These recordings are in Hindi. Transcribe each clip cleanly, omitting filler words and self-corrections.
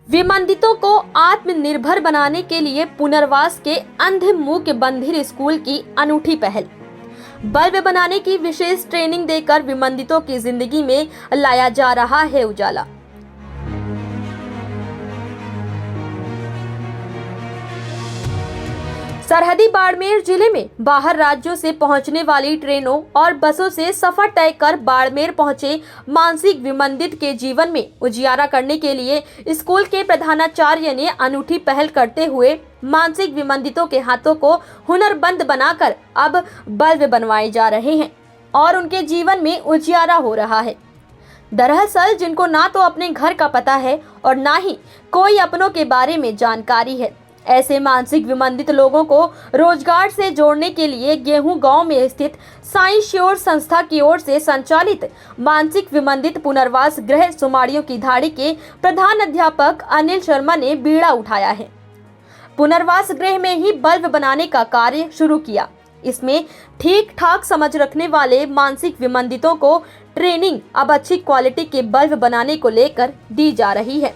विमंदितों को आत्मनिर्भर बनाने के लिए पुनर्वास के अंध मूक बंधिर स्कूल की अनूठी पहल। बल्ब बनाने की विशेष ट्रेनिंग देकर विमंदितों की जिंदगी में लाया जा रहा है उजाला। सरहदी बाड़मेर जिले में बाहर राज्यों से पहुंचने वाली ट्रेनों और बसों से सफर तय कर बाड़मेर पहुंचे मानसिक विमंदित के जीवन में उजियारा करने के लिए स्कूल के प्रधानाचार्य ने अनूठी पहल करते हुए मानसिक विमंदितों के हाथों को हुनरबंद बनाकर अब बल्ब बनवाए जा रहे हैं और उनके जीवन में उजियारा हो रहा है। दरअसल जिनको ना तो अपने घर का पता है और ना ही कोई अपनों के बारे में जानकारी है, ऐसे मानसिक विमंदित लोगों को रोजगार से जोड़ने के लिए गेहूं गांव में स्थित साई श्योर संस्था की ओर से संचालित मानसिक विमंदित पुनर्वास गृह सुमाड़ियों की धाड़ी के प्रधान अध्यापक अनिल शर्मा ने बीड़ा उठाया है। पुनर्वास गृह में ही बल्ब बनाने का कार्य शुरू किया। इसमें ठीक ठाक समझ रखने वाले मानसिक विमंदितों को ट्रेनिंग अब अच्छी क्वालिटी के बल्ब बनाने को लेकर दी जा रही है।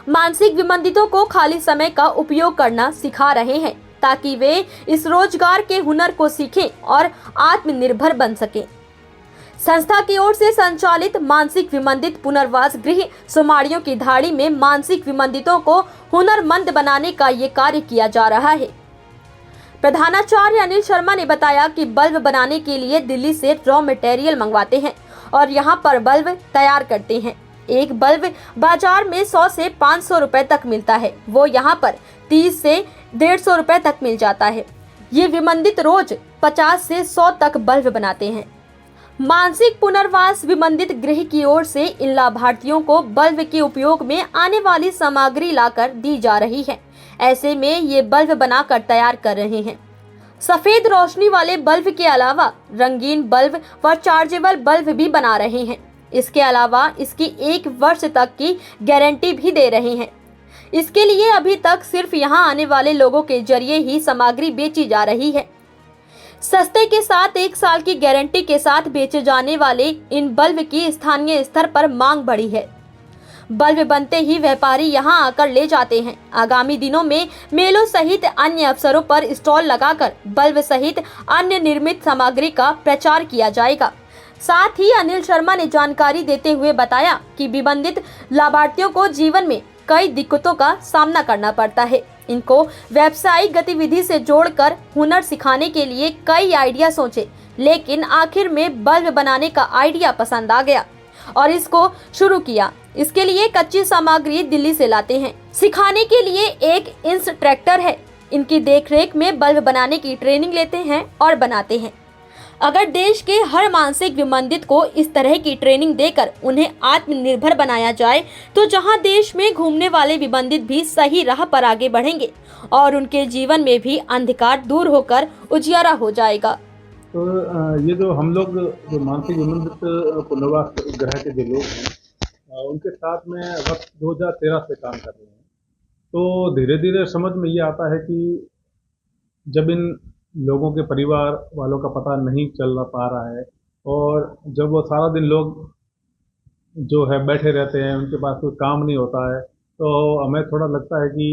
मानसिक विमंदितों को खाली समय का उपयोग करना सिखा रहे हैं ताकि वे इस रोजगार के हुनर को सीखें और आत्मनिर्भर बन सकें। संस्था की ओर से संचालित मानसिक विमंदित पुनर्वास गृह सुमाड़ियों की धाड़ी में मानसिक विमंदितों को हुनरमंद बनाने का ये कार्य किया जा रहा है। प्रधानाचार्य अनिल शर्मा ने बताया कि बल्ब बनाने के लिए दिल्ली से रॉ मटेरियल मंगवाते हैं और यहाँ पर बल्ब तैयार करते हैं। एक बल्ब बाजार में 100 से 500 रुपए तक मिलता है, वो यहाँ पर 30 से 150 रुपए तक मिल जाता है। ये विमंदित रोज 50 से 100 तक बल्ब बनाते हैं। मानसिक पुनर्वास विमंदित गृह की ओर से इन लाभार्थियों को बल्ब के उपयोग में आने वाली सामग्री लाकर दी जा रही है। ऐसे में ये बल्ब बनाकर तैयार कर रहे हैं। सफेद रोशनी वाले बल्ब के अलावा रंगीन बल्ब व चार्जेबल बल्ब भी बना रहे हैं। इसके अलावा इसकी 1 वर्ष तक की गारंटी भी दे रहे हैं। इसके लिए अभी तक सिर्फ यहां आने वाले लोगों के जरिए ही सामग्री बेची जा रही है। सस्ते के साथ 1 साल की गारंटी के साथ बेचे जाने वाले इन बल्ब की स्थानीय स्तर पर मांग बढ़ी है। बल्ब बनते ही व्यापारी यहां आकर ले जाते हैं। आगामी दिनों में मेलों सहित अन्य अवसरों पर स्टॉल लगाकर बल्ब सहित अन्य निर्मित सामग्री का प्रचार किया जाएगा। साथ ही अनिल शर्मा ने जानकारी देते हुए बताया कि विमंदित लाभार्थियों को जीवन में कई दिक्कतों का सामना करना पड़ता है। इनको व्यावसायिक गतिविधि से जोड़कर हुनर सिखाने के लिए कई आइडिया सोचे, लेकिन आखिर में बल्ब बनाने का आइडिया पसंद आ गया और इसको शुरू किया। इसके लिए कच्ची सामग्री दिल्ली से लाते हैं। सिखाने के लिए एक इंस्ट्रक्टर है। इनकी देखरेख में बल्ब बनाने की ट्रेनिंग लेते हैं और बनाते हैं। अगर देश के हर मानसिक विमंदित को इस तरह की ट्रेनिंग देकर उन्हें आत्मनिर्भर बनाया जाए तो जहां देश में घूमने वाले विमंदित भी सही राह पर आगे बढ़ेंगे और उनके जीवन में भी अंधकार दूर होकर उजियारा हो जाएगा। तो ये जो हम लोग जो मानसिक विमंदित पुनर्वास गृह के जो लोग हैं उनके साथ में वक्त 2013 से काम कर रहे हैं। तो धीरे धीरे समझ में ये आता है कि जब इन लोगों के परिवार वालों का पता नहीं चल पा रहा है और जब वो सारा दिन लोग जो है बैठे रहते हैं, उनके पास कोई काम नहीं होता है, तो हमें थोड़ा लगता है कि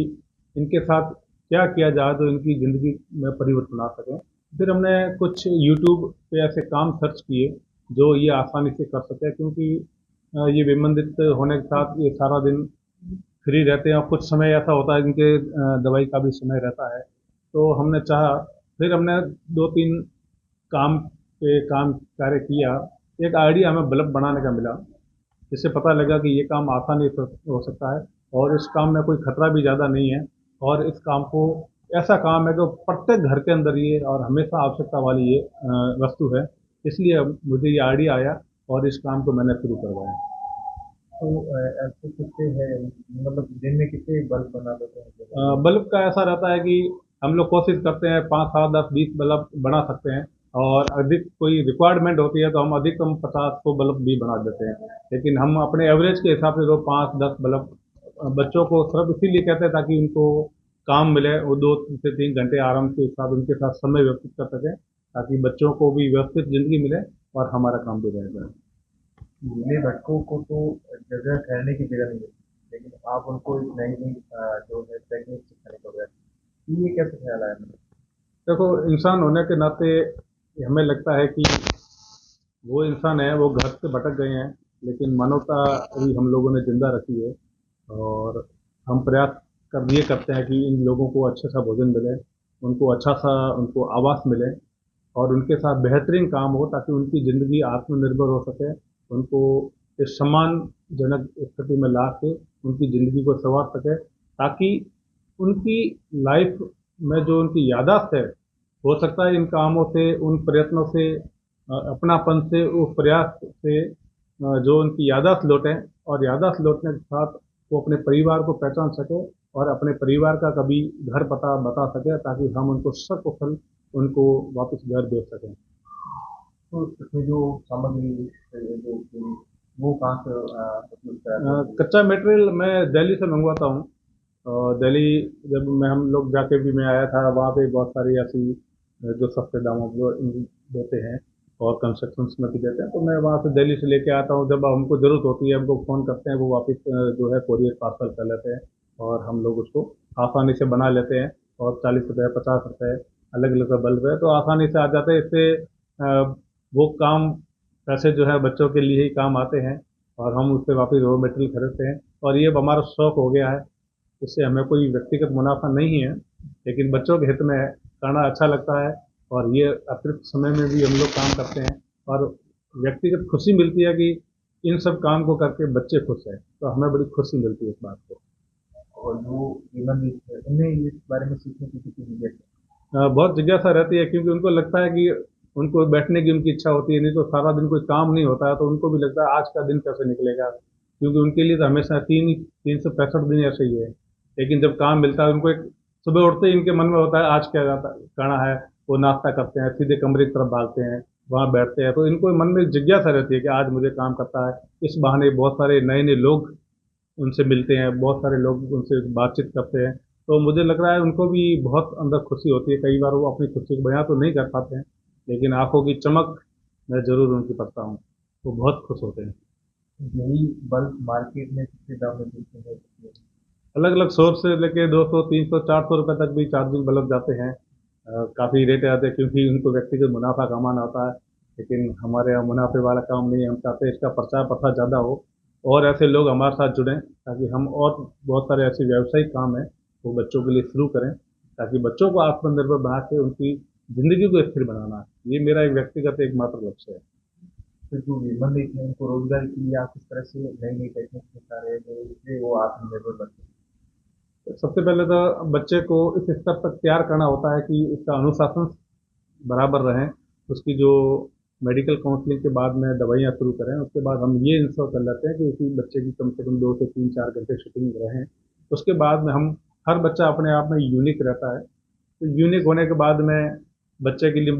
इनके साथ क्या किया जाए तो इनकी ज़िंदगी में परिवर्तन आ सकें। फिर हमने कुछ यूट्यूब पे ऐसे काम सर्च किए जो ये आसानी से कर सके, क्योंकि ये विमंदित होने के साथ ये सारा दिन फ्री रहते हैं और कुछ समय ऐसा होता है इनके दवाई का भी समय रहता है। तो हमने चाहा, फिर हमने 2-3 काम कार्य किया। एक आइडिया हमें बल्ब बनाने का मिला, जिससे पता लगा कि ये काम आसानी से हो सकता है और इस काम में कोई खतरा भी ज़्यादा नहीं है और इस काम को ऐसा काम है कि प्रत्येक घर के अंदर ये और हमेशा आवश्यकता वाली ये वस्तु है। इसलिए मुझे ये आइडिया आया और इस काम को मैंने शुरू करवाया। तो ऐसे कितने हैं, मतलब दिन में कितने बल्ब बना देते हैं? बल्ब का ऐसा रहता है कि हम लोग कोशिश करते हैं 5, 7, 10, 20 बल्ब बना सकते हैं और अधिक कोई रिक्वायरमेंट होती है तो हम अधिकतम 50-100 बल्ब भी बना देते हैं। लेकिन हम अपने एवरेज के हिसाब से तो 5-10 बल्ब बच्चों को सिर्फ इसीलिए कहते हैं ताकि उनको काम मिले, वो 2 से 3 घंटे आराम के साथ उनके साथ समय व्यतीत कर सकें, ताकि बच्चों को भी व्यवस्थित ज़िंदगी मिले और हमारा काम भी रह जाए। भूले भटकों को तो जगह ठहरने की जगह नहीं मिलती, लेकिन आप उनको एक नई नई जो है टेक्निक सिखाने को गए, ये कैसे ख्याल आया मतलब? देखो, इंसान होने के नाते हमें लगता है कि वो इंसान है, वो घर से भटक गए हैं, लेकिन मानवता अभी हम लोगों ने जिंदा रखी है। और हम प्रयास ये करते हैं कि इन लोगों को अच्छा सा भोजन मिले, उनको अच्छा सा उनको आवास मिले, और उनके साथ बेहतरीन काम हो ताकि उनकी ज़िंदगी आत्मनिर्भर हो सके, उनको एक सम्मानजनक स्थिति में ला के उनकी ज़िंदगी को संवार सके, ताकि उनकी लाइफ में जो उनकी याददाश्त है, हो सकता है इन कामों से, उन प्रयत्नों से, अपनापन से, उस प्रयास से जो उनकी याददाश्त लौटें, और याददाश्त लौटने के साथ वो अपने परिवार को पहचान सके और अपने परिवार का कभी घर पता बता सके, ताकि हम उनको सकुशल उनको वापस घर भेज सकें। तो इसमें जो सामग्री जो पूरी, वो कहाँ से उपयोग कराते हैं? कच्चा मटेरियल मैं दिल्ली से मंगवाता हूँ। दिल्ली जब हम लोग जाके भी मैं आया था, वहाँ पे बहुत सारी ऐसी जो सस्ते दामों पर देते हैं और कंस्ट्रक्शंस में भी देते हैं, तो मैं वहाँ से दिल्ली से लेके आता हूँ। जब हमको ज़रूरत होती है, हमको फ़ोन करते हैं, वो वापस जो है कोरियर पार्सल कर लेते हैं, और हम लोग उसको आसानी से बना लेते हैं। और 40 रुपये 50 रुपये अलग अलग बल्ब है, तो आसानी से आ जाते हैं। इससे वो काम पैसे जो है बच्चों के लिए ही काम आते हैं, और हम उससे वापस रॉ मटेरियल खरीदते हैं। और ये अब हमारा शौक हो गया है, इससे हमें कोई व्यक्तिगत मुनाफा नहीं है, लेकिन बच्चों के हित में करना अच्छा लगता है। और ये अतिरिक्त समय में भी हम लोग काम करते हैं, और व्यक्तिगत खुशी मिलती है कि इन सब काम को करके बच्चे खुश हैं, तो हमें बड़ी खुशी मिलती है इस बात को। और जो जीवन में उन्हें इस बारे में सीखने की किसी जिज्ञासा? बहुत जिज्ञासा रहती है, क्योंकि उनको लगता है कि उनको बैठने की उनकी इच्छा होती है, नहीं तो सारा दिन कोई काम नहीं होता है, तो उनको भी लगता है आज का दिन कैसे निकलेगा, क्योंकि उनके लिए तो हमेशा 365 दिन ऐसे ही है। लेकिन जब काम मिलता है उनको, एक सुबह उठते ही इनके मन में होता है आज क्या करना है, वो नाश्ता करते हैं, सीधे कमरे की तरफ भागते हैं, वहाँ बैठते हैं, तो इनको मन में जिज्ञासा रहती है कि आज मुझे काम करता है। इस बहाने बहुत सारे नए नए लोग उनसे मिलते हैं, बहुत सारे लोग उनसे बातचीत करते हैं, तो मुझे लग रहा है उनको भी बहुत अंदर खुशी होती है। कई बार वो अपनी खुशी को बयां तो नहीं कर पाते हैं, लेकिन आंखों की चमक मैं ज़रूर उनकी पढ़ता हूँ, वो बहुत खुश होते हैं। यही बल्ब मार्केट में कितने दाम में बेचते हैं? अलग अलग शॉप से लेके 200 300 400 रुपये तक भी चार्जिंग बल्ब जाते हैं। काफ़ी रेट आते हैं, क्योंकि उनको व्यक्तिगत मुनाफा कमाना होता है, लेकिन हमारे यहाँ मुनाफे वाला काम नहीं है। हम चाहते हैं इसका प्रचार प्रसार ज़्यादा हो, और ऐसे लोग हमारे साथ जुड़ें, ताकि हम और बहुत सारे ऐसे व्यावसायिक काम हैं वो बच्चों के लिए शुरू करें, ताकि बच्चों को आत्मनिर्भर बना के उनकी ज़िंदगी को स्थिर बनाना है। ये मेरा एक व्यक्तिगत एकमात्र लक्ष्य है। तो जो विमल देख हैं उनको रोजगार के लिए आप किस तरह से नई नई टेक्निक सिखा रहे हैं जो इससे वो आत्मनिर्भर बनते हैं? सबसे पहले तो बच्चे को इस स्तर तक तैयार करना होता है कि उसका अनुशासन बराबर रहें। उसकी जो मेडिकल काउंसलिंग के बाद में दवाइयाँ शुरू करें, उसके बाद हम ये इंश्योर कर लेते हैं कि उसी बच्चे की कम से कम 2 से 3 4 घंटे शूटिंग रहें। उसके बाद में हम, हर बच्चा अपने आप में यूनिक रहता है, तो यूनिक होने के बाद में बच्चे के लिए